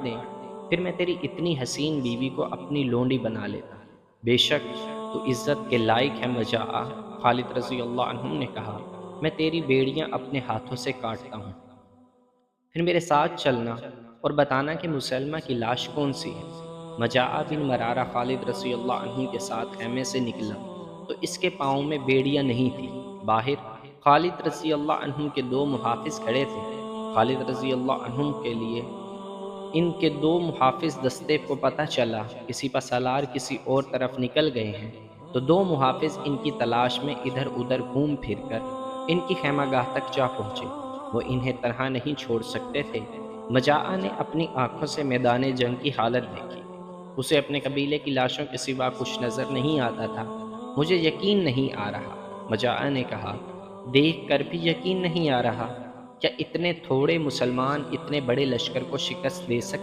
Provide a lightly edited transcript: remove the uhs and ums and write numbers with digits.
دیں، پھر میں تیری اتنی حسین بیوی کو اپنی لونڈی بنا لیتا۔ بے شک تو عزت کے لائق ہے مجاعہ، خالد رضی اللہ عنہ نے کہا، میں تیری بیڑیاں اپنے ہاتھوں سے کاٹتا ہوں، پھر میرے ساتھ چلنا اور بتانا کہ مسلمہ کی لاش کون سی ہے۔ مجاعہ بن مرارہ خالد رضی اللہ عنہ کے ساتھ خیمے سے نکلا تو اس کے پاؤں میں بیڑیاں نہیں تھی۔ باہر خالد رضی اللہ عنہ کے دو محافظ کھڑے تھے۔ خالد رضی اللہ عنہ کے لیے ان کے دو محافظ دستے کو پتہ چلا کسی پسالار کسی اور طرف نکل گئے ہیں، تو دو محافظ ان کی تلاش میں ادھر ادھر گھوم پھر کر ان کی خیمہ گاہ تک جا پہنچے۔ وہ انہیں تنہا نہیں چھوڑ سکتے تھے۔ مجاعہ نے اپنی آنکھوں سے میدان جنگ کی حالت دیکھی۔ اسے اپنے قبیلے کی لاشوں کے سوا کچھ نظر نہیں آتا تھا۔ مجھے یقین نہیں آ رہا، مجاعہ نے کہا، دیکھ کر بھی یقین نہیں آ رہا؟ کیا اتنے تھوڑے مسلمان اتنے بڑے لشکر کو شکست دے سکتے